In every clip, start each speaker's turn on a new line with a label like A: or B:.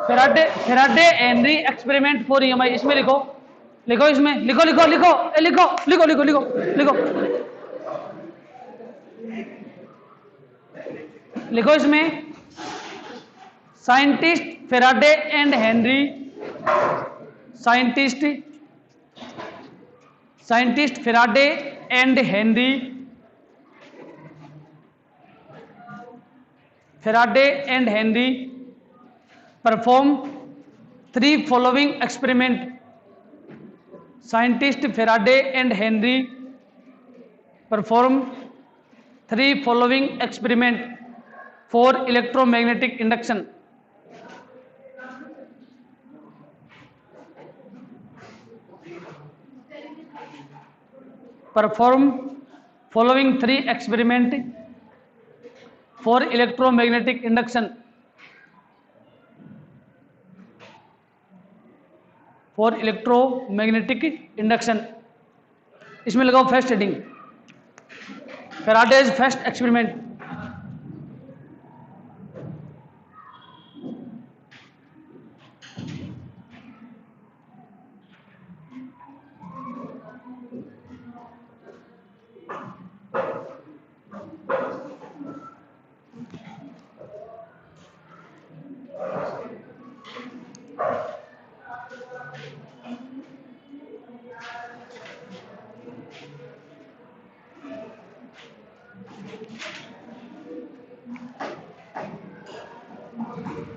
A: Faraday Henry experiment for EMI, इसमें लिखो, लिखो इसमें, लिखो लिखो लिखो लिखो लिखो लिखो लिखो लिखो लिखो इसमें, scientist Faraday and Henry, scientist Faraday and Henry, Faraday and Henry perform 3 following experiment, scientist Faraday and Henry perform 3 following experiment for electromagnetic induction, perform following 3 experiment for electromagnetic induction, for electromagnetic induction, इसमें लगाओ first heading Faraday's first experiment.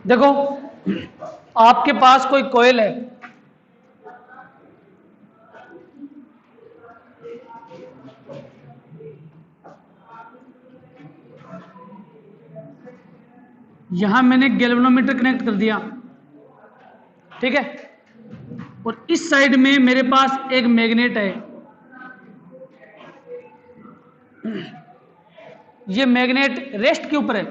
A: देखो आपके पास कोई कोयल है, यहां मैंने galvanometer connect कर दिया, ठीक है, और इस साइड में मेरे पास एक मैग्नेट है, ये मैग्नेट रेस्ट के ऊपर है,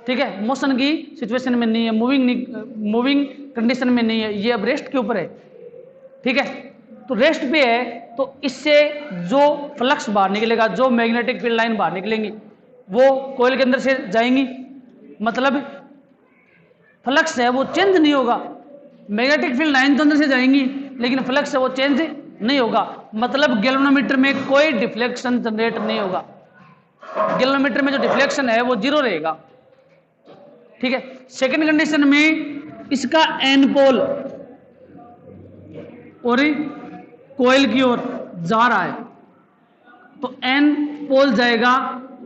A: ठीक है, मोशन की सिचुएशन में नहीं है, मूविंग कंडीशन में नहीं है, ये अब रेस्ट के ऊपर है, ठीक है, तो रेस्ट पे है, तो इससे जो फ्लक्स बाहर निकलेगा, जो मैग्नेटिक फील्ड लाइन बाहर निकलेंगी वो कोयल के अंदर से जाएंगी, मतलब फ्लक्स है वो चेंज नहीं होगा, मैग्नेटिक फील्ड लाइन तो अंदर से जाएंगी लेकिन फ्लक्स है वो चेंज नहीं होगा, मतलब गैल्वेनोमीटर में कोई डिफ्लेक्शन जनरेट नहीं होगा, गैल्वेनोमीटर में जो डिफ्लेक्शन है वो 0 रहेगा, ठीक है। सेकंड कंडीशन में इसका एन पोल और कोयल की ओर जा रहा है, तो एन पोल जाएगा,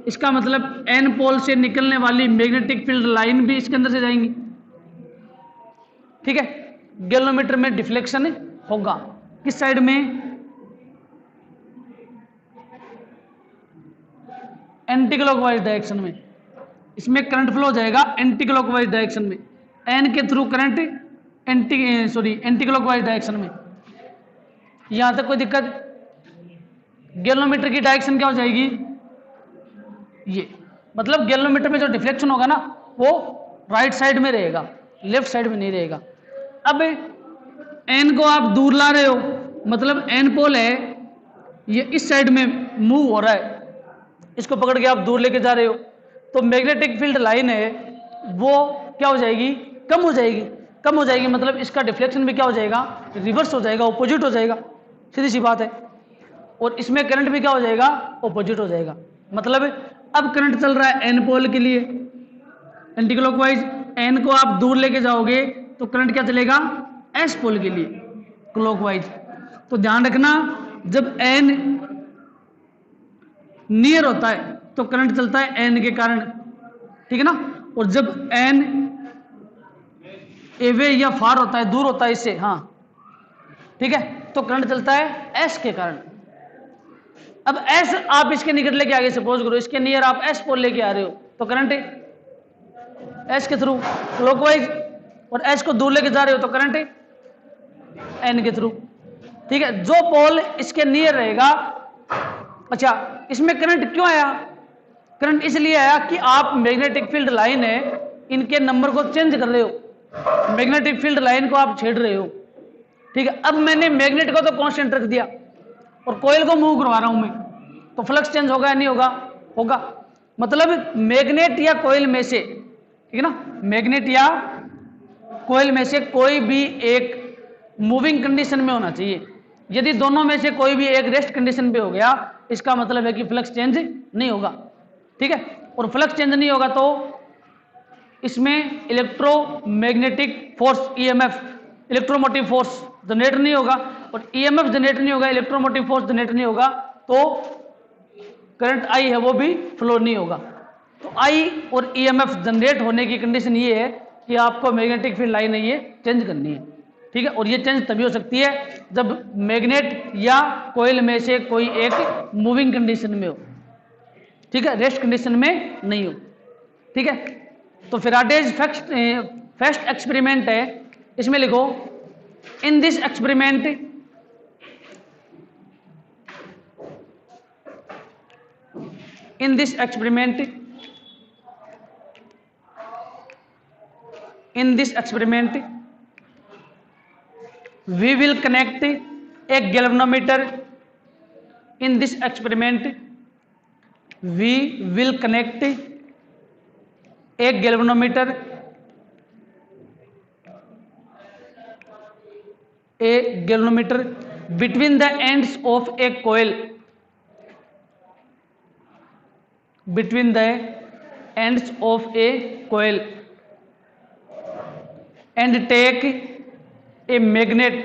A: इसका मतलब एन पोल से निकलने वाली मैग्नेटिक फील्ड लाइन भी इसके अंदर से जाएंगी, ठीक है। गैल्वेनोमीटर में डिफ्लेक्शन होगा किस साइड में, एंटी क्लॉकवाइज डायरेक्शन में, इसमें करंट फ्लो हो जाएगा एंटी क्लॉकवाइज डायरेक्शन में, एन के through current anti clockwise direction में। यहां तक कोई दिक्कत? गैल्वेनोमीटर की डायरेक्शन क्या हो जाएगी, ये मतलब गैल्वेनोमीटर में जो डिफ्लेक्शन होगा ना वो राइट साइड में रहेगा, लेफ्ट साइड में नहीं रहेगा। अब एन को आप दूर ला रहे हो, मतलब एन पोल है ये इस साइड में मूव हो रहा है, इसको पकड़ के आप दूर लेके जा रहे हो, तो मैग्नेटिक फील्ड लाइन है वो क्या हो जाएगी, कम हो जाएगी, कम हो जाएगी, मतलब इसका डिफ्लेक्शन भी क्या हो जाएगा, रिवर्स हो जाएगा, ऑपोजिट हो जाएगा, सीधी सी बात है। और इसमें करंट भी क्या हो जाएगा, ऑपोजिट हो जाएगा, मतलब अब करंट चल रहा है एन पोल के लिए एंटी क्लॉकवाइज, एन को आप दूर लेके जाओगे तो करंट क्या चलेगा, एस पोल के लिए क्लॉकवाइज। तो ध्यान रखना जब एन नियर होता है तो करंट चलता है एन के कारण, ठीक है ना, और जब एन एवे या फार होता है, दूर होता है इससे, हाँ ठीक है, तो करंट चलता है एस के कारण। अब एस आप इसके निकट लेके आगे, सपोज करो इसके नियर आप एस पोल लेके आ रहे हो, तो करंट एस के थ्रू क्लॉकवाइज, और एस को दूर लेके जा रहे हो तो करंट एन के थ्रू, ठीक है। जो पोल इसके नियर रहेगा, अच्छा इसमें करंट क्यों आया, करंट इसलिए आया कि आप मैग्नेटिक फील्ड लाइन है इनके नंबर को चेंज कर रहे हो, मैग्नेटिक फील्ड लाइन को आप छेड़ रहे हो, ठीक है। अब मैंने मैग्नेट को तो कांस्टेंट रख दिया और कोयल को मूव करवा रहा हूं मैं, तो फ्लक्स चेंज होगा या नहीं होगा, होगा, मतलब मैग्नेट या कोयल में से ठीक है ना। मैग्नेट या कोयल में से कोई भी एक मूविंग कंडीशन में होना चाहिए। यदि दोनों में से कोई भी एक रेस्ट कंडीशन पे हो गया, इसका मतलब है कि फ्लक्स चेंज नहीं होगा। ठीक है, और फ्लक्स चेंज नहीं होगा तो इसमें electromagnetic force EMF, electromotive force generate नहीं होगा, और ईएमएफ जनरेट नहीं होगा, इलेक्ट्रोमोटिव फोर्स जनरेट नहीं होगा, तो करंट आई है वो भी फ्लो नहीं होगा। तो आई और ईएमएफ जनरेट होने की कंडीशन ये है कि आपको मैग्नेटिक फील्ड लाइन है ये चेंज करनी है। ठीक है, और ये चेंज तभी हो सकती है जब मैग्नेट या कोयल में से कोई एक मूविंग कंडीशन में हो। ठीक है, रेस्ट कंडीशन में नहीं हो। ठीक है, तो फैराडेज फर्स्ट एक्सपेरिमेंट है, इसमें लिखो in this experiment in this experiment we will connect a galvanometer. In this experiment we will connect a galvanometer between the ends of a coil, between the ends of a coil, and take a magnet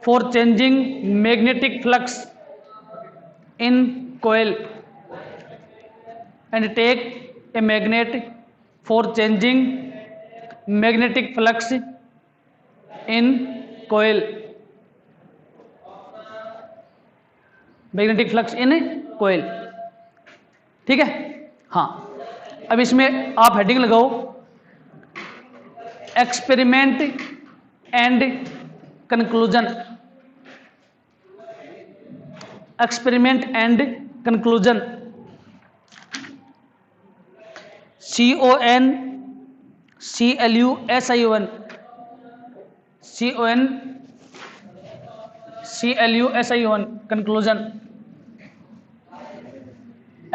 A: for changing magnetic flux in coil, and take a magnet for changing magnetic flux in coil, magnetic flux in coil. ठीक है, हाँ, अब इसमें आप heading लगाओ experiment and conclusion, experiment and conclusion, CONCLUSION conclusion,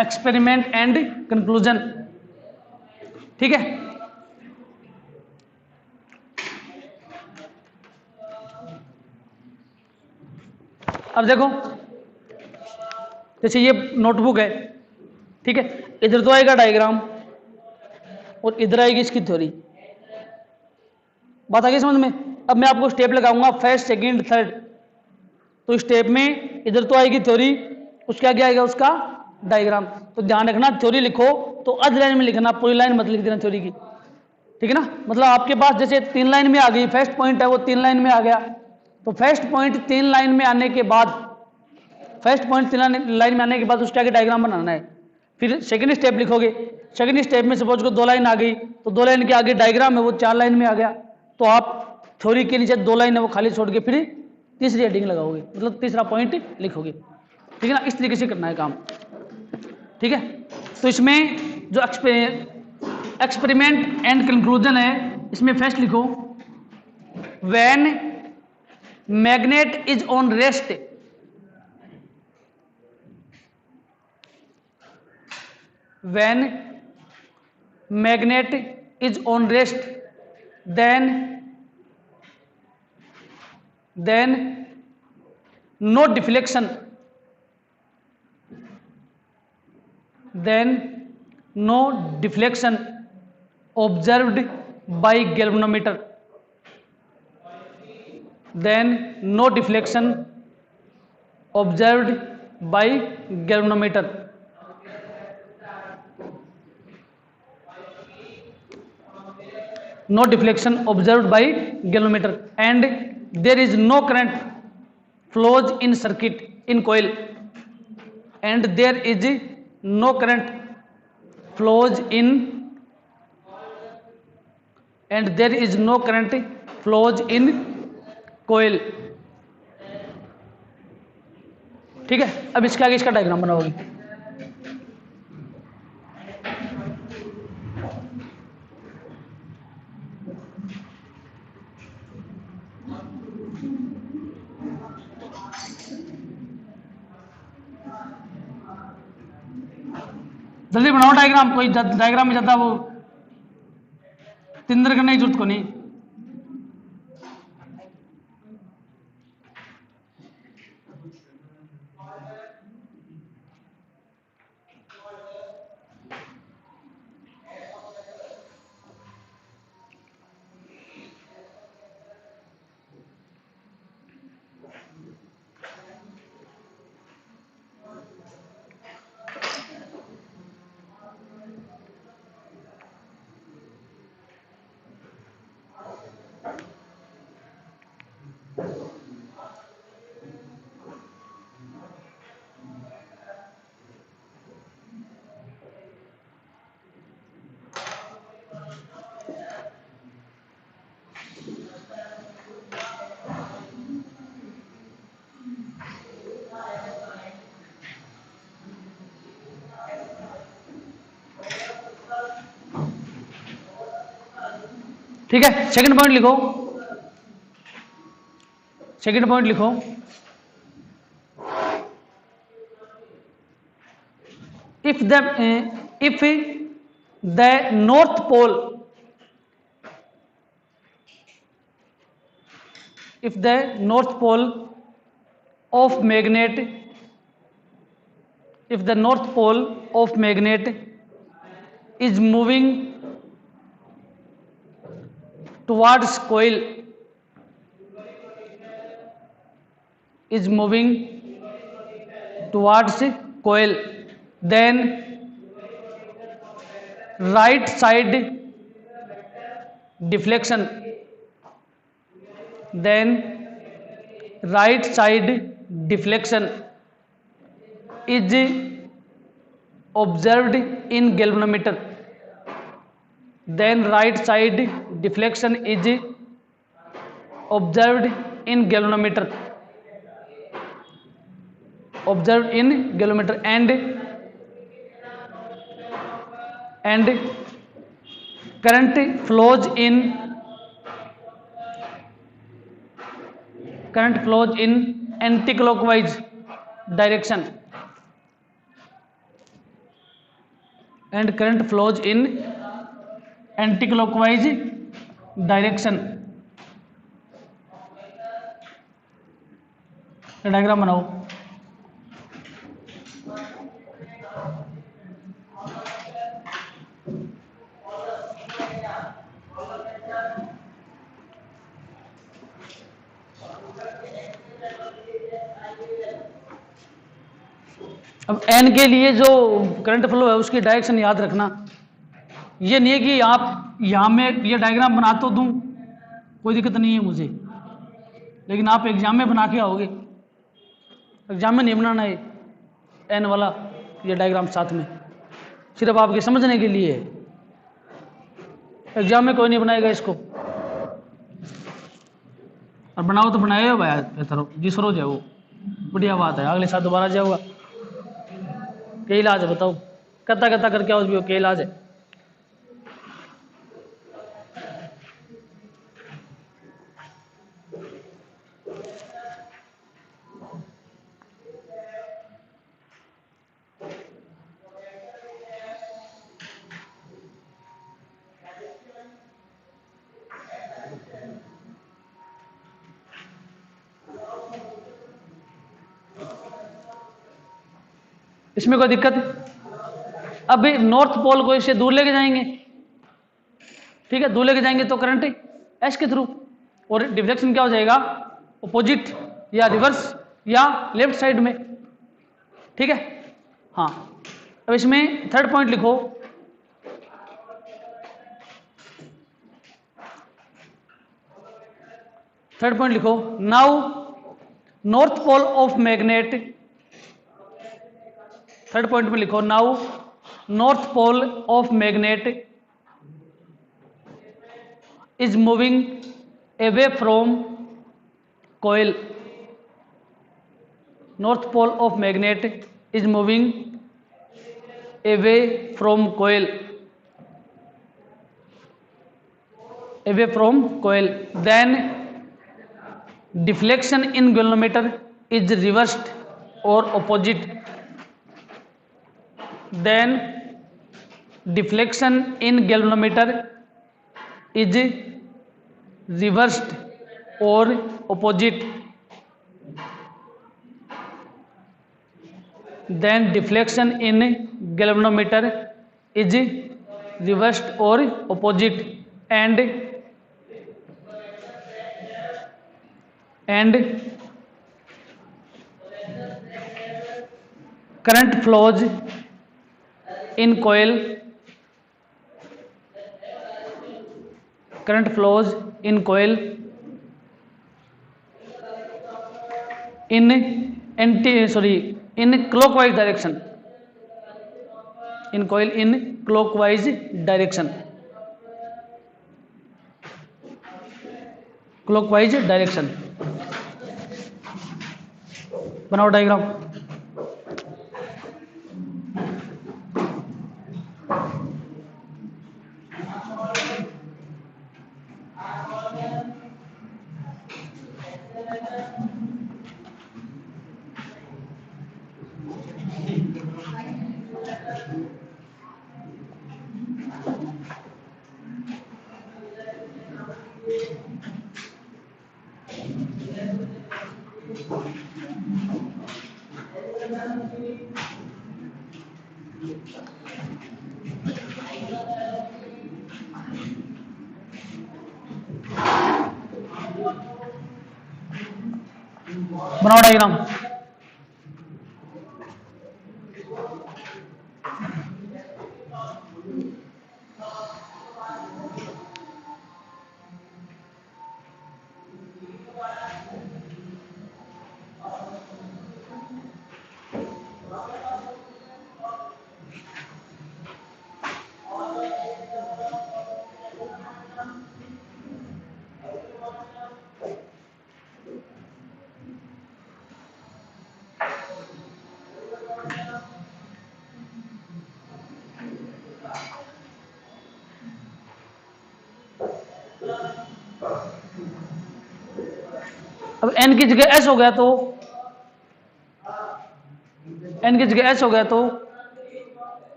A: experiment and conclusion. ठीक है, अब देखो जैसे ये नोटबुक है, ठीक है, इधर तो आएगा डायग्राम और इधर आएगी इसकी थ्योरी। बात आ गई समझ में। अब मैं आपको स्टेप लगाऊंगा फर्स्ट सेकंड थर्ड, तो स्टेप में इधर तो आएगी थ्योरी, उसके आगे आएगा उसका डायग्राम। तो ध्यान रखना, थ्योरी लिखो तो आधी लाइन में लिखना, पूरी लाइन मत लिख देना थ्योरी की। ठीक है ना, मतलब आपके पास जैसे 3 लाइन में आ गई, फर्स्ट पॉइंट है वो 3 लाइन में आ गया, तो फर्स्ट पॉइंट 3 लाइन में आने के बाद, फर्स्ट पॉइंट 3 लाइन में आने के बाद उसके आगे डायग्राम बनाना है। फिर सेकंड स्टेप लिखोगे, सेकंड स्टेप में सपोज को 2 लाइन आ गई, तो 2 लाइन के आगे डायग्राम है वो 4 लाइन में आ गया, तो आप थ्योरी के नीचे 2 लाइन है वो खाली छोड़ के फिर तीसरी हेडिंग लगाओगे, मतलब तीसरा पॉइंट लिखोगे। ठीक है ना, इस तरीके से करना है काम। ठीक है, तो इसमें जो एक्सपेरिमेंट एंड कंक्लूजन है, इसमें फर्स्ट लिखो when magnet is on rest, when magnet is on rest then no deflection, observed by galvanometer, then no deflection observed by galvanometer. No deflection observed by galvanometer, and there is no current flows in circuit in coil, and there is no current flows in, and there is no current flows in coil. ठीक है, अब इसके आगे इसका diagram बनाओगे। जल्दी बनाओ diagram, कोई डायग्राम में ज्यादा वो तिंदर करने की जरूरत को नहीं। ठीक है, सेकंड पॉइंट लिखो, सेकंड पॉइंट लिखो, if the north pole, if the north pole of magnet, if the north pole of magnet is moving towards coil, is moving towards coil, then right side deflection, then right side deflection is observed in galvanometer, then right side deflection is observed in galvanometer, observed in galvanometer, and current flows in anti-clockwise direction, and current flows in anti-clockwise direction। Diagram बनाओ। अब N के लिए जो current flow है उसकी direction याद रखना। ये नहीं है कि आप यहाँ में ये डायग्राम बना तो दूं, कोई दिक्कत नहीं है मुझे, लेकिन आप एग्जाम में बना के आओगे, एग्जाम में नहीं बनाना है एन वाला ये डायग्राम साथ में, सिर्फ आपके समझने के लिए है। एग्जाम में कोई नहीं बनाएगा इसको, और बनाओ तो बनाए हो भाई बेहतर हो, जिस रोज है वो बढ़िया बात है, अगले साल दोबारा जाओगा। क्या इलाज है बताओ, करता करता करके आओ भी हो, क्या इलाज है? इसमें कोई दिक्कत? अब नॉर्थ पोल को इससे दूर लेके जाएंगे, ठीक है, दूर लेके जाएंगे तो करंट एस के थ्रू, और डिफ्लेक्शन क्या हो जाएगा, अपोजिट या रिवर्स या लेफ्ट साइड में, ठीक है। हाँ, अब इसमें थर्ड पॉइंट लिखो, थर्ड पॉइंट लिखो, now north pole of magnet, third point में लिखो, now north pole of magnet is moving away from coil, north pole of magnet is moving away from coil, away from coil, then deflection in galvanometer is reversed और opposite, then deflection in galvanometer is reversed or opposite, then deflection in galvanometer is reversed or opposite, and current flows in coil in clockwise direction, in clockwise direction, बनाओ diagram. बनाओ diagram. अब n की जगह s हो गया तो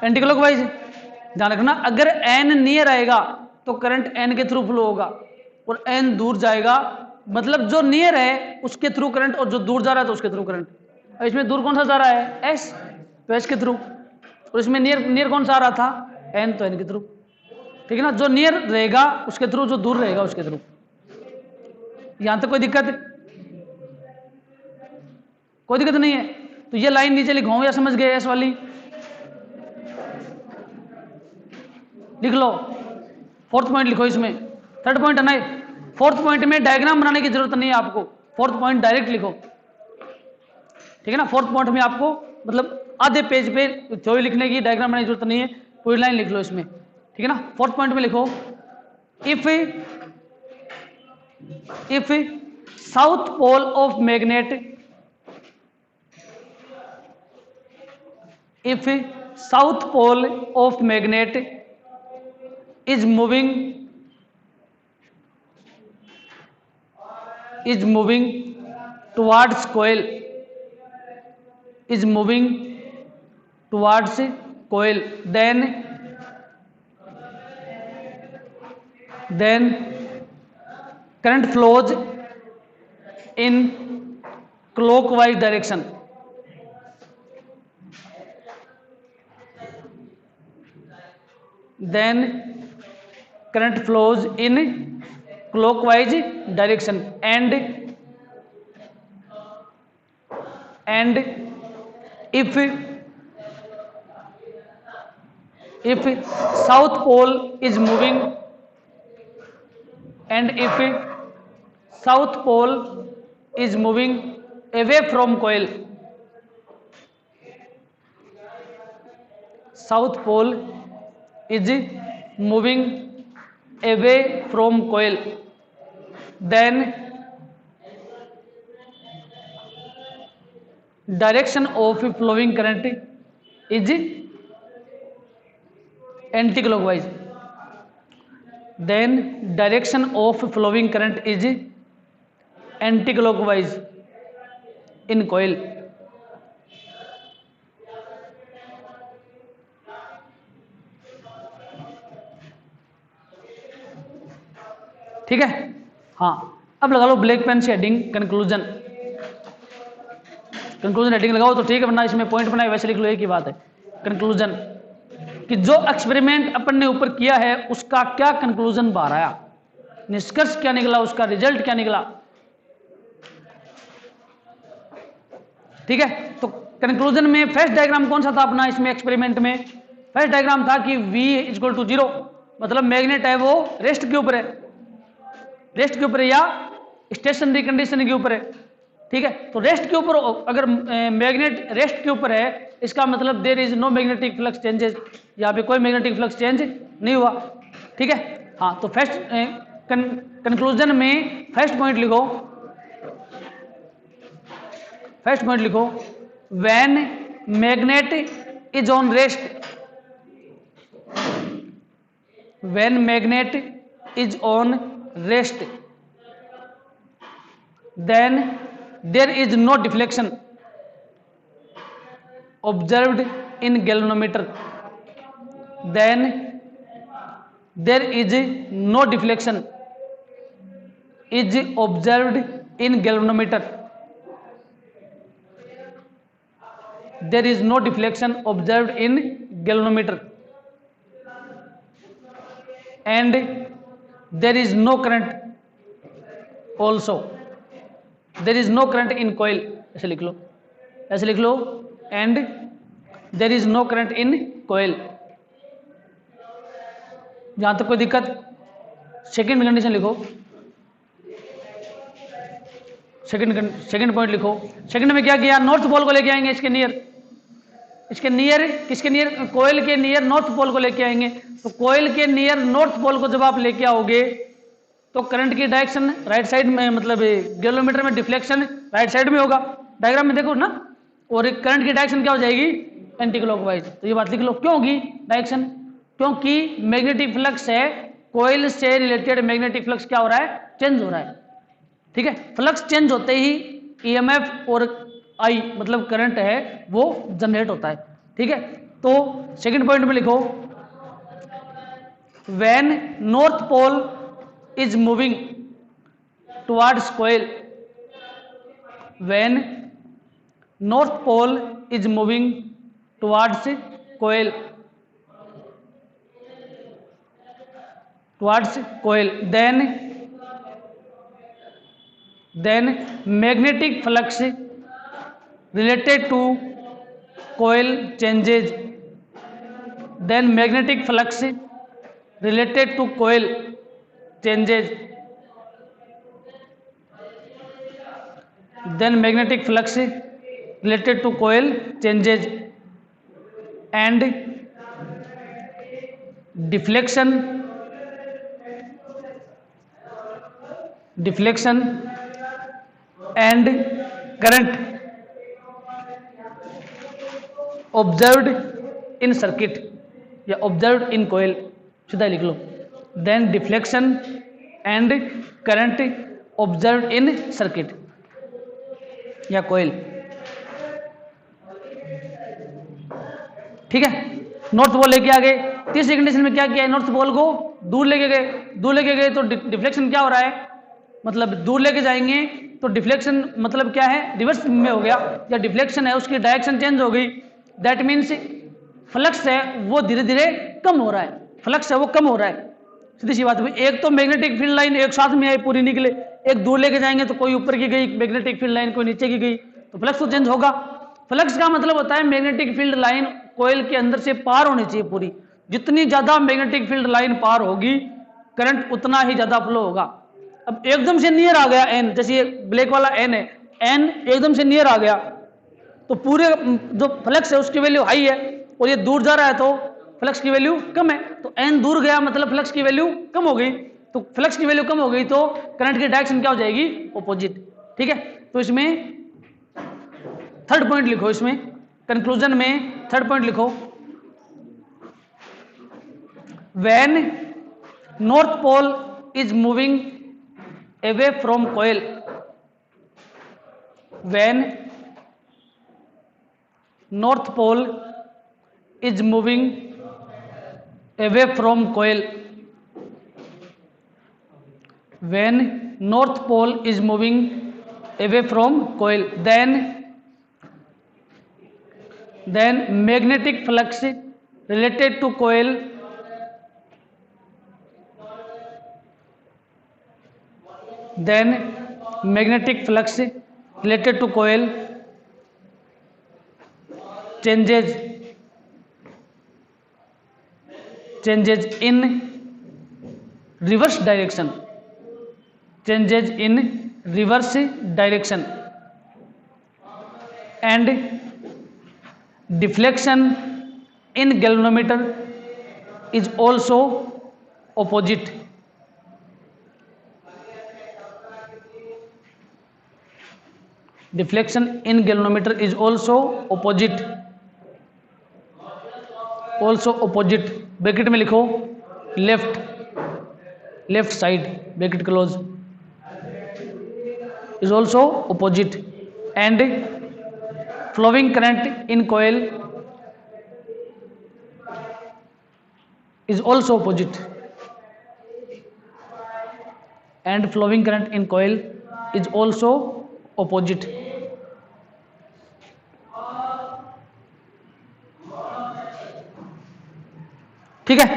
A: anti clockwise. ध्यान रखना, अगर n नियर आएगा तो करंट n के थ्रू फ्लो होगा, और n दूर जाएगा मतलब जो नियर है उसके थ्रू करंट, और जो दूर जा रहा है तो उसके थ्रू करंट। इसमें दूर कौन सा जा रहा है? s, तो s के थ्रू। और इसमें नियर कौन सा आ रहा था? n, तो n के थ्रू। ठीक है ना, जो नियर रहेगा उसके थ्रू, जो दूर रहेगा उसके थ्रू। यहां तक कोई दिक्कत नहीं है। तो ये लाइन नीचे लिखवाऊं या समझ गए? एस वाली लिख लो, फोर्थ पॉइंट लिखो इसमें, थर्ड पॉइंट है ना। फोर्थ पॉइंट में डायग्राम बनाने की जरूरत नहीं है आपको, फोर्थ पॉइंट डायरेक्ट लिखो। ठीक है ना, फोर्थ पॉइंट में आपको मतलब आधे पेज पे थ्योरी लिखने की, डायग्राम बनाने की जरूरत नहीं है, पूरी लाइन लिख लो इसमें। ठीक है ना, फोर्थ पॉइंट में लिखो, if south pole of magnet, if south pole of magnet is moving towards coil, then current flows in clockwise direction, then current flows in clockwise direction, and if south pole is moving, away from coil, south pole is moving away from coil, then direction of flowing current is anti-clockwise, in coil। ठीक है। हाँ, अब लगा लो black pen से heading conclusion. Conclusion heading लगाओ तो ठीक है, वरना इसमें पॉइंट बनाए वैसे लिख लो, एक ही बात है। कंक्लूजन कि जो एक्सपेरिमेंट अपन ने ऊपर किया है उसका क्या कंक्लूजन बाहर आया, निष्कर्ष क्या निकला, उसका रिजल्ट क्या निकला। ठीक है, तो कंक्लूजन में फर्स्ट डायग्राम कौन सा था अपना इसमें एक्सपेरिमेंट में? फर्स्ट डायग्राम था कि V = 0, मतलब मैग्नेट है वो रेस्ट के ऊपर है, रेस्ट के ऊपर है या स्टेशनरी कंडीशन के ऊपर है। ठीक है, तो रेस्ट के ऊपर अगर मैग्नेट रेस्ट के ऊपर है, इसका मतलब there is no magnetic flux changes, यहाँ पे कोई मैग्नेटिक फ्लक्स चेंज नहीं हुआ। ठीक है, हाँ, तो फर्स्ट कंक्लूजन में फर्स्ट पॉइंट लिखो, फर्स्ट पॉइंट लिखो, when magnet is on rest, when magnet is on rest then there is no deflection observed in galvanometer, then there is no deflection is observed in galvanometer, there is no deflection observed in galvanometer, and there is no current also, there is no current in coil, ऐसे लिख लो, ऐसे लिख लो, and there is no current in coil। जहां तक कोई दिक्कत? Second condition लिखो, second point लिखो। सेकंड में क्या किया? नॉर्थ पोल को लेके आएंगे इसके नियर, इसके नियर, किसके नियर? कोयल के नियर नॉर्थ पोल को लेके आएंगे। तो कोयल के नियर नॉर्थ पोल को जब आप लेके आओगे तो करंट की डायरेक्शन राइट साइड में, मतलब गैल्वेनोमीटर में डिफ्लेक्शन राइट साइड में होगा, डायग्राम में देखो ना, और करंट की डायरेक्शन क्या हो जाएगी? Anti clockwise. तो ये बात लिख लो, क्यों होगी डायरेक्शन? क्योंकि मैग्नेटिक फ्लक्स है, कोयल से रिलेटेड मैग्नेटिक फ्लक्स क्या हो रहा है? चेंज हो रहा है। ठीक है, फ्लक्स चेंज होते ही ईएमएफ और आई मतलब करंट है वो जनरेट होता है। ठीक है, तो सेकंड पॉइंट में लिखो, when north pole is moving towards coil, when north pole is moving towards coil, then magnetic flux related to coil changes, then magnetic flux related to coil changes, then magnetic flux related to coil changes, and deflection and current observed in circuit या observed in coil, सीधा लिख लो, then deflection and current observed in circuit या coil। ठीक है, north pole लेके आ गए। तीसरी condition में क्या किया है? नॉर्थ पोल को दूर लेके गए, दूर लेके गए तो डिफ्लेक्शन क्या हो रहा है? मतलब दूर लेके जाएंगे तो डिफ्लेक्शन मतलब क्या है? रिवर्स में हो गया, या डिफ्लेक्शन है उसकी डायरेक्शन चेंज हो गई। दैट मीन्स फ्लक्स है वो धीरे धीरे कम हो रहा है, फ्लक्स है वो कम हो रहा है। सीधी सी बात है, एक तो मैग्नेटिक फील्ड लाइन एक साथ में आई पूरी निकले, एक दूर लेके जाएंगे तो कोई ऊपर की गई मैग्नेटिक फील्ड लाइन, कोई नीचे की गई, तो फ्लक्स तो चेंज होगा। फ्लक्स का मतलब होता है मैग्नेटिक फील्ड लाइन कोयल के अंदर से पार होनी चाहिए पूरी, जितनी ज्यादा मैग्नेटिक फील्ड लाइन पार होगी करंट उतना ही ज्यादा फ्लो होगा। अब एकदम से नियर आ गया एन, जैसे ये ब्लैक वाला एन है, एन एकदम से नियर आ गया तो पूरे जो फ्लक्स है उसकी वैल्यू हाई है, और ये दूर जा रहा है तो फ्लक्स की वैल्यू कम है। तो एन दूर गया मतलब फ्लक्स की वैल्यू कम हो गई, तो फ्लक्स की वैल्यू कम हो गई तो करंट की डायरेक्शन क्या हो जाएगी? ऑपोजिट। ठीक है, तो इसमें थर्ड पॉइंट लिखो, इसमें कंक्लूजन में थर्ड पॉइंट लिखो, when north pole is moving away from coil, when north pole is moving away from coil, when north pole is moving away from coil, then magnetic flux related to coil changes in reverse direction, and deflection in galvanometer is also opposite. Deflection in galvanometer is also opposite. Bracket में लिखो left side, bracket close, is also opposite, and flowing current in coil is also opposite, and flowing current in coil is also opposite. ठीक है,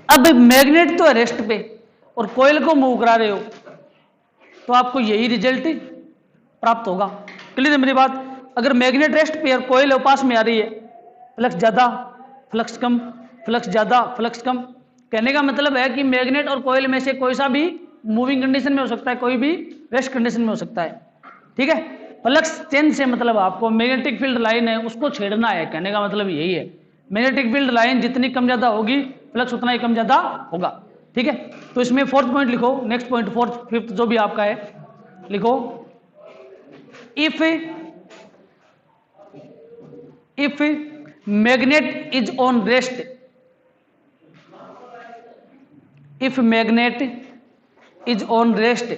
A: अब magnet तो है rest पे और कोयल को मूव करा रहे हो तो आपको यही रिजल्ट प्राप्त होगा। क्लियर है मेरी बात? अगर मैग्नेट रेस्ट पे और कोयल पास में आ रही है, फ्लक्स ज्यादा फ्लक्स कम, फ्लक्स ज्यादा फ्लक्स कम, कहने का मतलब है कि मैग्नेट और कोयल में से कोई सा भी मूविंग कंडीशन में हो सकता है, कोई भी रेस्ट कंडीशन में हो सकता है। ठीक है, फ्लक्स चेंज से मतलब आपको मैग्नेटिक फील्ड लाइन है उसको छेड़ना है, कहने का मतलब यही है। मैग्नेटिक फील्ड लाइन जितनी कम ज्यादा होगी फ्लक्स उतना ही कम ज्यादा होगा। ठीक है, तो इसमें फोर्थ पॉइंट लिखो, नेक्स्ट पॉइंट फोर्थ फिफ्थ जो भी आपका है लिखो, if magnet is on rest, if magnet is on rest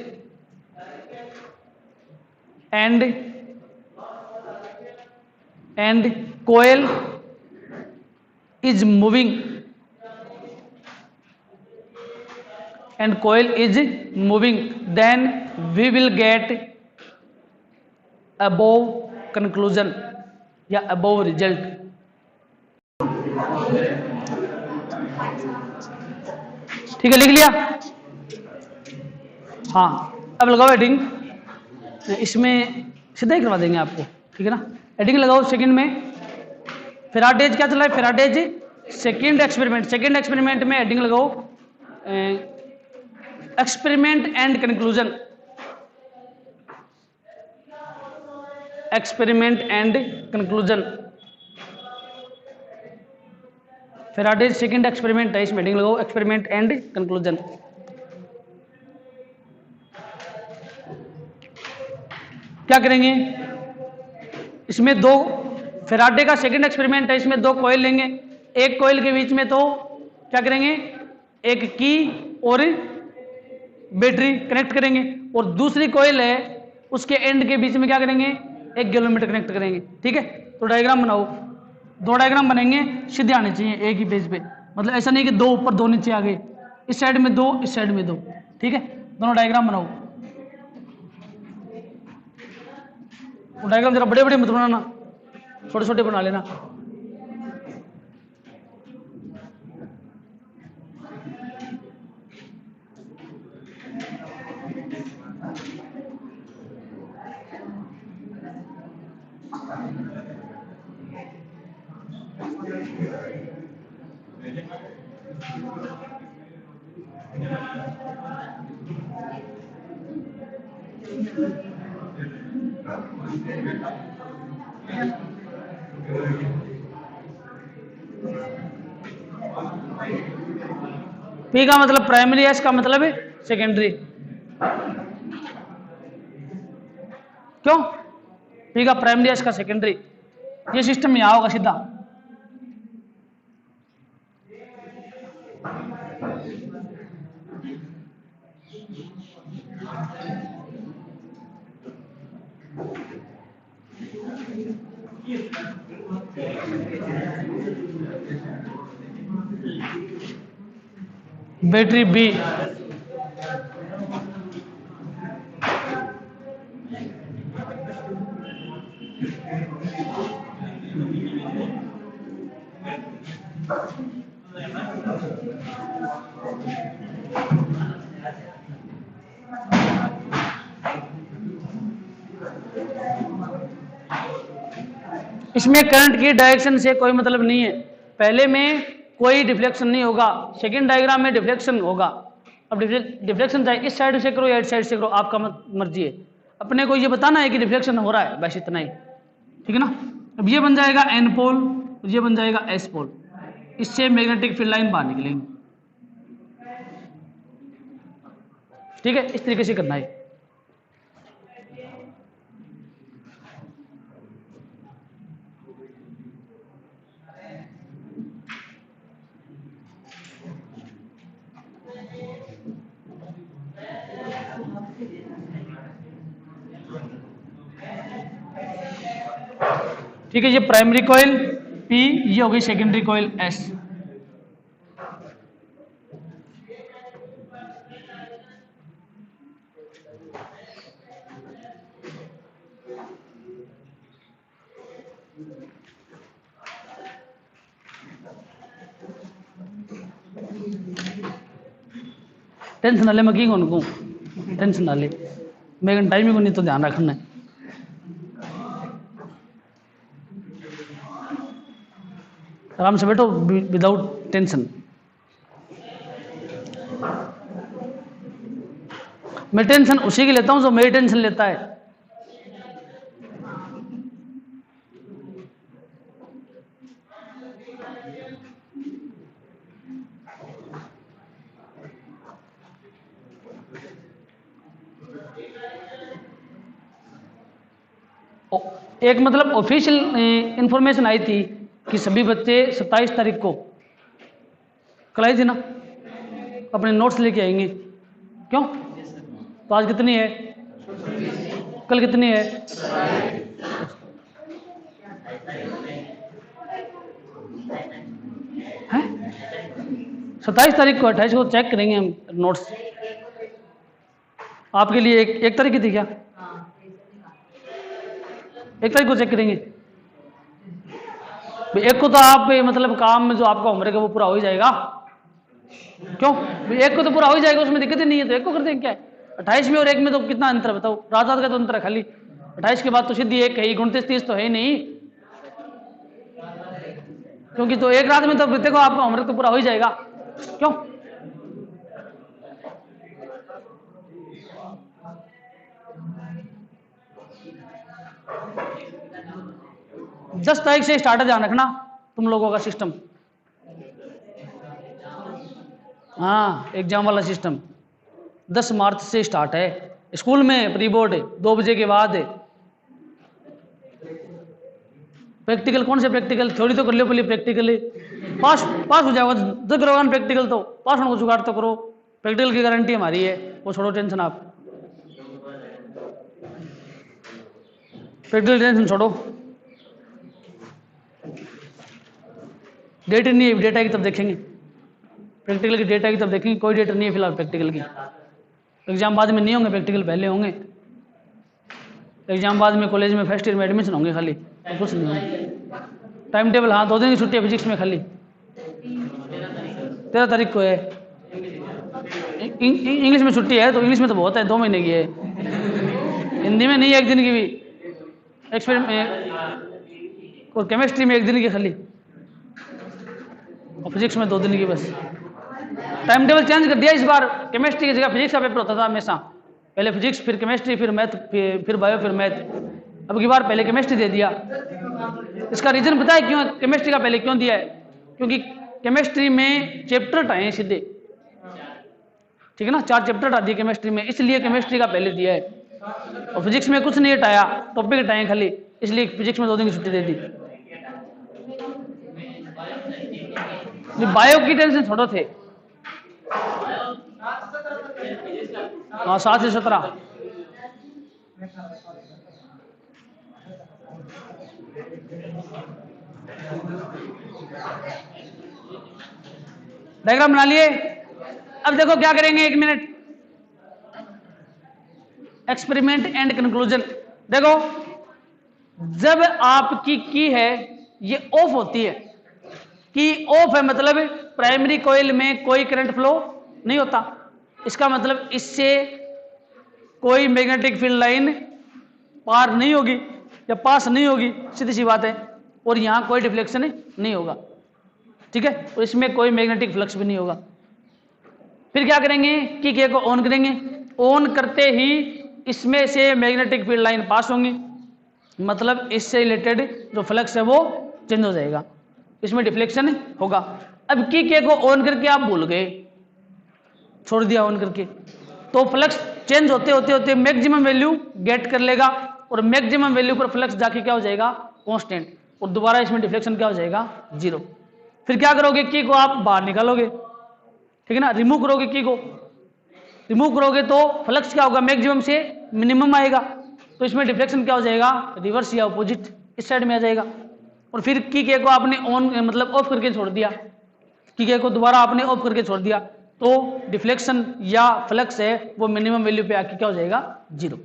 A: and coil is moving, then we will get above conclusion या above result। ठीक है, लिख लिया? हाँ, अब लगाओ हेडिंग, इसमें सीधा ही करवा देंगे आपको। ठीक है ना, हेडिंग लगाओ सेकंड में। फेराडेज क्या चला है? फेराडेज सेकंड एक्सपेरिमेंट में हेडिंग लगाओ experiment and conclusion. Faraday's second experiment है, इसमें हेडिंग लगाओ एक्सपेरिमेंट एंड कंक्लूजन। क्या करेंगे इसमें? दो फेराडे का सेकंड एक्सपेरिमेंट है, इसमें दो कॉइल लेंगे, एक कॉइल के बीच में तो क्या करेंगे, एक की और बैटरी कनेक्ट करेंगे, और दूसरी कॉइल है उसके एंड के बीच में क्या करेंगे, एक गैलोमीटर कनेक्ट करेंगे। ठीक है, तो डायग्राम बनाओ, दो डायग्राम बनेंगे, सीधे आने चाहिए एक ही पेज पे, मतलब ऐसा नहीं कि दो ऊपर दो नीचे आ गए, इस साइड में दो इस साइड में दो। ठीक है, दोनों डायग्राम बनाओ। डायग्राम जरा बड़े बड़े मत बनाना, छोटे छोटे बना लेना। पी का मतलब प्राइमरी, एस का मतलब सेकेंडरी। क्यों? पी का प्राइमरी, एस का सेकेंडरी, ये सिस्टम यहां होगा सीधा। बैटरी बी, इसमें करंट की डायरेक्शन से कोई मतलब नहीं है, पहले में कोई डिफ्लेक्शन नहीं होगा, सेकंड डायग्राम में डिफ्लेक्शन होगा। अब डिफ्लेक्शन चाहे इस साइड से करो या इस साइड से करो, आपका मर्जी है, अपने को ये बताना है कि डिफ्लेक्शन हो रहा है, बस इतना ही, ठीक है ना। अब ये बन जाएगा एन पोल, ये बन जाएगा एस पोल, इससे मैग्नेटिक फील्ड लाइन बाहर निकलेंगी, ठीक है, इस तरीके से करना है। ठीक है, ये प्राइमरी कॉइल पी, ये हो गई सेकेंडरी कॉइल एस। टेंशन ना ले, मैं की को टेंशन ना ले, मेरे टाइमिंग को नहीं तो ध्यान रखना है। आराम से बैठो विदाउट टेंशन। मैं टेंशन उसी की लेता हूं जो मेरी टेंशन लेता है। एक मतलब ऑफिशियल इंफॉर्मेशन आई थी कि सभी बच्चे 27 तारीख को कल आई थी ना, अपने नोट्स लेके आएंगे। क्यों? तो आज कितनी है, कल कितनी है? हैं? 27 तारीख को, 28 को चेक करेंगे हम नोट्स। आपके लिए एक तारीख की थी क्या? 1 तारीख को चेक करेंगे। एक को तो आप मतलब काम में जो आपका होमवर्क है वो पूरा हो ही जाएगा। क्यों? एक को तो पूरा हो ही जाएगा, उसमें दिक्कत ही नहीं है, तो एक को कर देंगे क्या है। 28 में और 1 में तो कितना अंतर बताओ, रात रात का तो अंतर है खाली। 28 के बाद तो सीधी 1 है, 29 30 तो है ही नहीं, क्योंकि तो एक रात में तो देखो आपका होमवर्क तो पूरा हो ही जाएगा। क्यों? दस तारीख से स्टार्ट है, ध्यान रखना तुम लोगों का सिस्टम। हाँ, एग्जाम वाला सिस्टम 10 मार्च से स्टार्ट है। स्कूल में प्री बोर्ड 2 बजे के बाद है। प्रैक्टिकल कौन से प्रैक्टिकल, थ्योरी तो कर लो पहले, प्रैक्टिकली पास हो जाओगे जब करोगे ना प्रैक्टिकल, तो पास होने को जुगाड़ तो करो, प्रैक्टिकल की गारंटी हमारी है, वो छोड़ो टेंशन आप, प्रैक्टिकल टेंशन छोड़ो। डेट नहीं है, डेटा की तब देखेंगे, प्रैक्टिकल की डेटा की तब देखेंगे, कोई डेट नहीं है फिलहाल प्रैक्टिकल की। एग्जाम बाद में नहीं होंगे, प्रैक्टिकल पहले होंगे। एग्जाम बाद में कॉलेज में फर्स्ट ईयर में एडमिशन होंगे खाली, तो कुछ नहीं होंगे। टाइम टेबल, हाँ 2 दिन की छुट्टी है फिजिक्स में खाली, 13 तारीख को है। इंग्लिश में छुट्टी है, तो इंग्लिश में तो बहुत है, 2 महीने की है। हिंदी में नहीं है, 1 दिन की भी। एक्सपेरिमेंट और केमिस्ट्री में 1 दिन की खाली, और फिजिक्स में 2 दिन की बस। टाइम टेबल चेंज कर दिया इस बार, केमिस्ट्री की जगह फिजिक्स का पेपर होता था हमेशा, पहले फिजिक्स फिर केमिस्ट्री फिर मैथ फिर बायो फिर मैथ। अब की बार पहले केमिस्ट्री दे दिया। इसका रीजन पता है क्यों केमिस्ट्री का पहले क्यों दिया है? क्योंकि केमिस्ट्री में चैप्टर हटाए हैं सीधे, ठीक है ना, 4 चैप्टर हटा दिए केमिस्ट्री में, इसलिए केमिस्ट्री का पहले दिया है। और फिजिक्स में कुछ नहीं हटाया, टॉपिक हटाए खाली, इसलिए फिजिक्स में 2 दिन की छुट्टी दे दी। बायो की टेंशन छोड़ो थे, हाँ 7 से 17। डायग्राम बना लिए। अब देखो क्या करेंगे, 1 मिनट। Experiment and conclusion. देखो, जब आपकी की है ये ऑफ होती है, की ऑफ है मतलब प्राइमरी कॉइल में कोई करंट फ्लो नहीं होता, इसका मतलब इससे कोई मैग्नेटिक फील्ड लाइन पार नहीं होगी या पास नहीं होगी, सीधी सी बात है। और यहां कोई डिफ्लेक्शन नहीं होगा, ठीक है, और इसमें कोई मैग्नेटिक फ्लक्स भी नहीं होगा। फिर क्या करेंगे, की के को ऑन करेंगे, ऑन करते ही इसमें से मैग्नेटिक फील्ड लाइन पास होंगी, मतलब इससे रिलेटेड जो फ्लक्स है वो चेंज हो जाएगा, इसमें डिफ्लेक्शन होगा। अब की के को ऑन करके आप भूल गए, छोड़ दिया ऑन करके, तो फ्लक्स चेंज होते होते होते मैक्सिमम वैल्यू गेट कर लेगा, और मैक्सिमम वैल्यू पर फ्लक्स जाके क्या हो जाएगा, कांस्टेंट, और दोबारा इसमें डिफ्लेक्शन क्या हो जाएगा, 0। फिर क्या करोगे, की को आप बाहर निकालोगे, ठीक है ना, रिमूव करोगे की को, रिमूव करोगे तो फ्लक्स क्या होगा, मैक्सिमम से मिनिमम आएगा, तो इसमें डिफ्लेक्शन क्या हो जाएगा, रिवर्स या अपोजिट इस साइड में आ जाएगा। और फिर की के को आपने ऑन मतलब ऑफ करके छोड़ दिया, की के को दोबारा आपने ऑफ करके छोड़ दिया, तो डिफ्लेक्शन या फ्लक्स है वो मिनिमम वैल्यू पे आके क्या हो जाएगा, 0।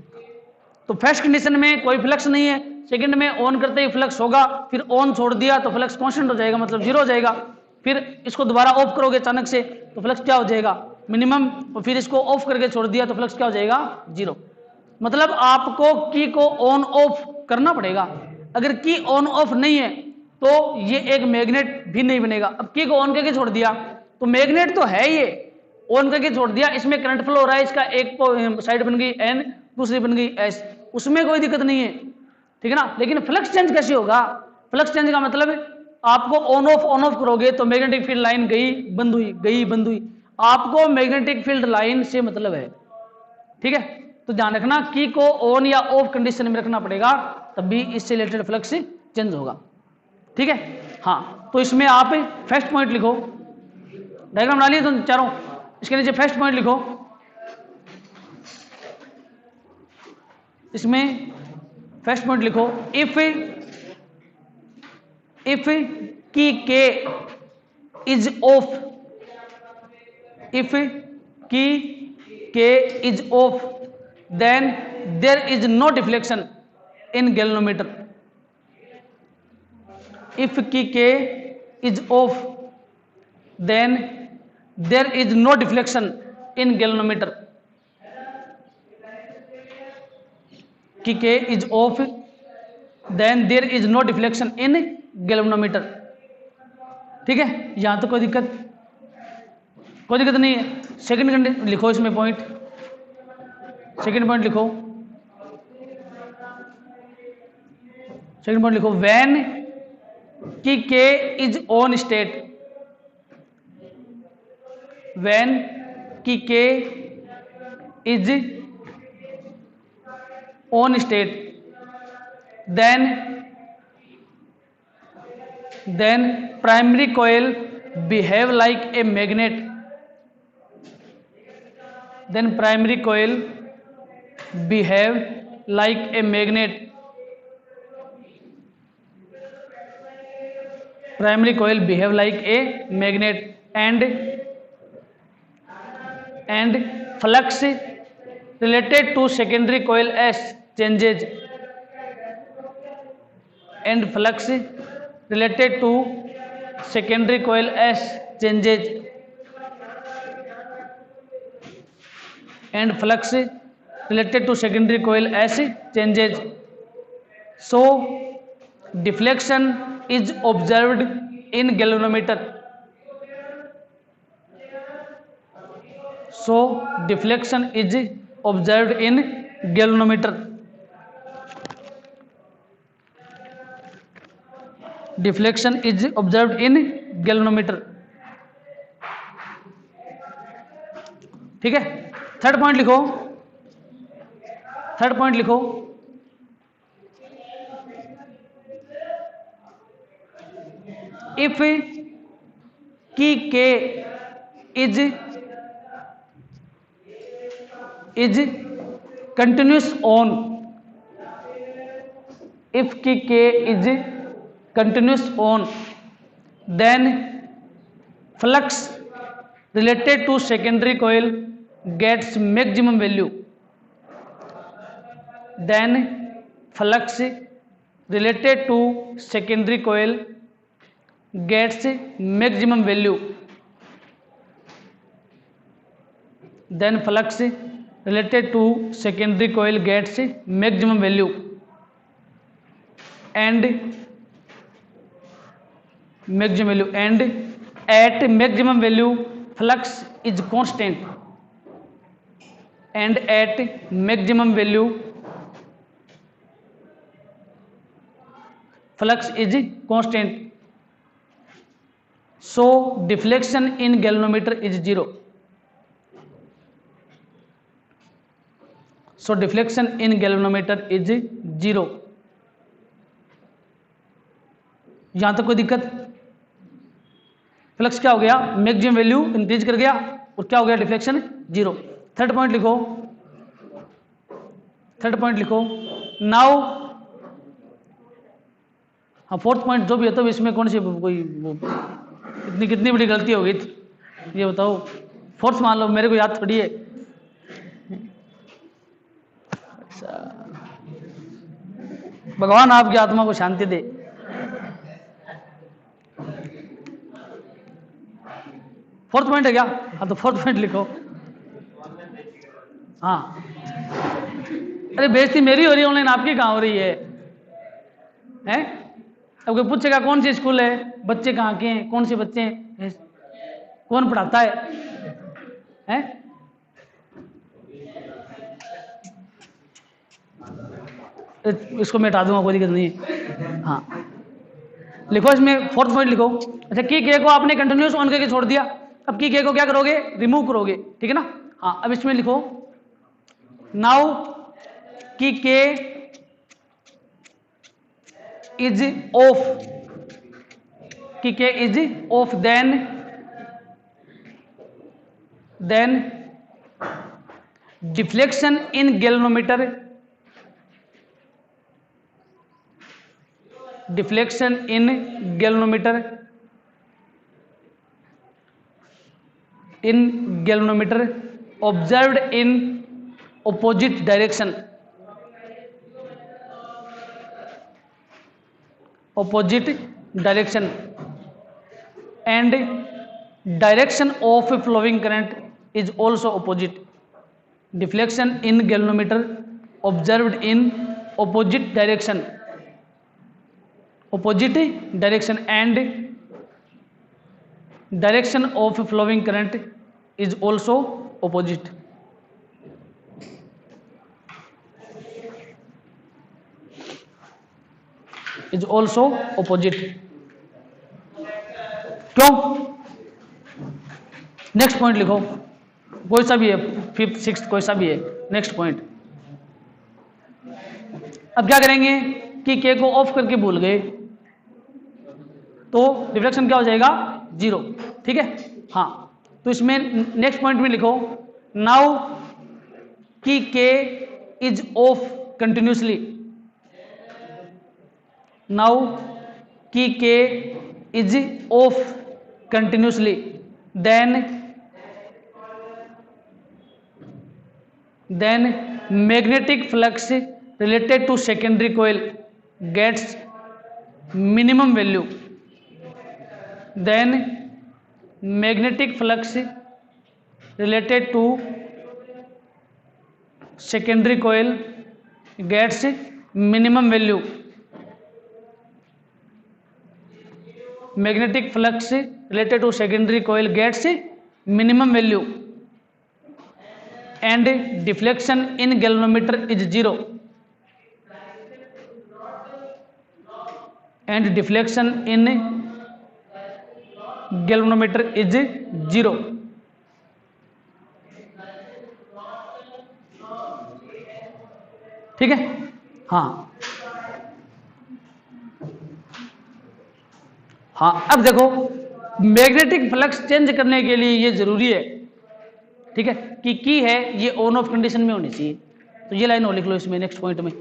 A: तो फर्स्ट कंडीशन में कोई फ्लक्स नहीं है, सेकंड में ऑन करते ही फ्लक्स होगा, फिर ऑन छोड़ दिया तो फ्लक्स कांस्टेंट हो जाएगा, मतलब 0 हो जाएगा। फिर इसको दोबारा ऑफ करोगे अचानक से तो फ्लक्स क्या हो जाएगा, मिनिमम, और फिर इसको ऑफ करके छोड़ दिया तो फ्लक्स क्या हो जाएगा, 0। मतलब आपको की को ऑन ऑफ करना पड़ेगा, अगर की ऑन ऑफ नहीं है तो ये एक मैग्नेट भी नहीं बनेगा। अब की को ऑन करके छोड़ दिया तो मैग्नेट तो है, ये ऑन करके छोड़ दिया, इसमें करंट फ्लो हो रहा है, इसका एक साइड बन गई एन, दूसरी बन गई एस, उसमें कोई दिक्कत नहीं है, ठीक है ना। लेकिन फ्लक्स चेंज कैसे होगा, फ्लक्स चेंज का मतलब आपको ऑन ऑफ करोगे तो मैग्नेटिक फील्ड लाइन गई बंद हुई, गई बंद हुई, आपको मैग्नेटिक फील्ड लाइन से मतलब है, ठीक है। तो ध्यान रखना, की को ऑन या ऑफ कंडीशन में रखना पड़ेगा, तभी इससे रिलेटेड फ्लक्स चेंज होगा, ठीक है। हाँ, तो इसमें आप फर्स्ट पॉइंट लिखो, डायग्राम बना लिए तो चारों, इसके नीचे फर्स्ट पॉइंट लिखो, इसमें फर्स्ट पॉइंट लिखो, इफ की के इज ऑफ, इफ की K is of then there is no deflection in galvanometer. If K is off, then there is no deflection in galvanometer. K is off, then there is no deflection in galvanometer. ठीक है, यहां तो कोई दिक्कत नहीं है। Second condition लिखो, इसमें पॉइंट, सेकंड पॉइंट लिखो, सेकंड पॉइंट लिखो, व्हेन की K is on state, when की K is on state, then primary coil behave like a magnet, then primary coil behave like a magnet, primary coil behave like a magnet, and flux related to secondary coil S changes, and flux related to secondary coil S changes, and flux related to secondary coil S changes. So deflection is observed in galvanometer. So deflection is observed in galvanometer. Deflection is observed in galvanometer. ठीक है, third point लिखो, third point लिखो, if की K is continuous on, if की K is continuous on, then flux related to secondary coil gets maximum value, then flux related to secondary coil gets maximum value, then flux related to secondary coil gets maximum value and at maximum value flux is constant, and at maximum value flux is constant, so deflection in galvanometer is zero. So deflection in galvanometer is zero. यहां तक कोई दिक्कत? Flux क्या हो गया, maximum value increase कर गया और क्या हो गया, डिफ्लेक्शन जीरो। थर्ड पॉइंट लिखो, नाउ हाँ फोर्थ पॉइंट जो भी है तो इसमें कौन सी कोई कितनी बड़ी गलती हो गई ये बताओ। फोर्थ मान लो, मेरे को याद थोड़ी है। भगवान आपकी आत्मा को शांति दे। फोर्थ पॉइंट है क्या? हाँ तो फोर्थ पॉइंट लिखो। हाँ अरे बेइज्जती मेरी हो रही है ऑनलाइन, आपकी कहाँ हो रही है? अब कोई पूछेगा कौन सी स्कूल है, बच्चे कहाँ के हैं, कौन से बच्चे हैं, कौन पढ़ाता है? इसको मैं हटा दूंगा, कोई दिक्कत नहीं है। हाँ लिखो इसमें फोर्थ पॉइंट लिखो। अच्छा की के को आपने कंटिन्यूस ऑन करके छोड़ दिया, अब की के को क्या करोगे, रिमूव करोगे, ठीक है ना। हाँ अब इसमें लिखो now key K is off, key K is off, then deflection in galvanometer, deflection in galvanometer observed in opposite direction, and direction of flowing current is also opposite. Deflection in galvanometer observed in opposite direction, and direction of flowing current is also opposite. Is also opposite. क्यों? Next point लिखो, कोई सा भी है, fifth sixth कोई सा भी है। नेक्स्ट पॉइंट, अब क्या करेंगे कि के को ऑफ करके भूल गए तो डिफ्लेक्शन क्या हो जाएगा, जीरो, ठीक है। हाँ तो इसमें नेक्स्ट पॉइंट में लिखो now key K is off continuously, now key K is off continuously, then magnetic flux related to secondary coil gets minimum value, then magnetic flux related to secondary coil gets minimum value, magnetic flux related to secondary coil gets minimum value and deflection in galvanometer is zero, and deflection in galvanometer is zero. ठीक है। हाँ अब देखो magnetic flux change करने के लिए ये जरूरी है, ठीक है, कि की है ये ऑन ऑफ कंडीशन में होनी चाहिए। तो ये लाइन और लिख लो इसमें नेक्स्ट पॉइंट में।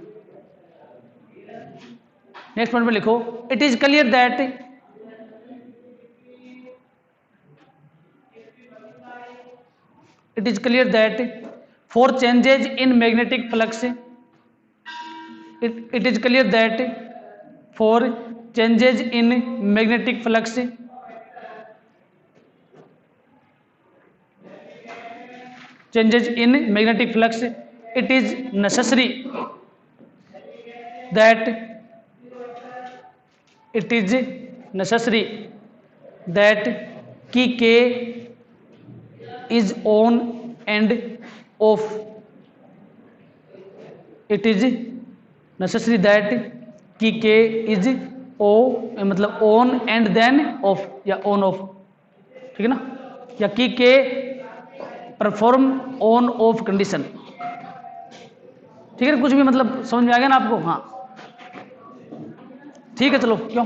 A: नेक्स्ट पॉइंट में लिखो it is clear that for changes in magnetic flux it is clear that for changes in magnetic flux, it is necessary that key K is on and off. It is necessary that key K is मतलब on and then off या on off, ठीक है ना, या की K perform on off condition, ठीक है, कुछ भी मतलब समझ में आ गया ना आपको? हाँ ठीक है, चलो क्यों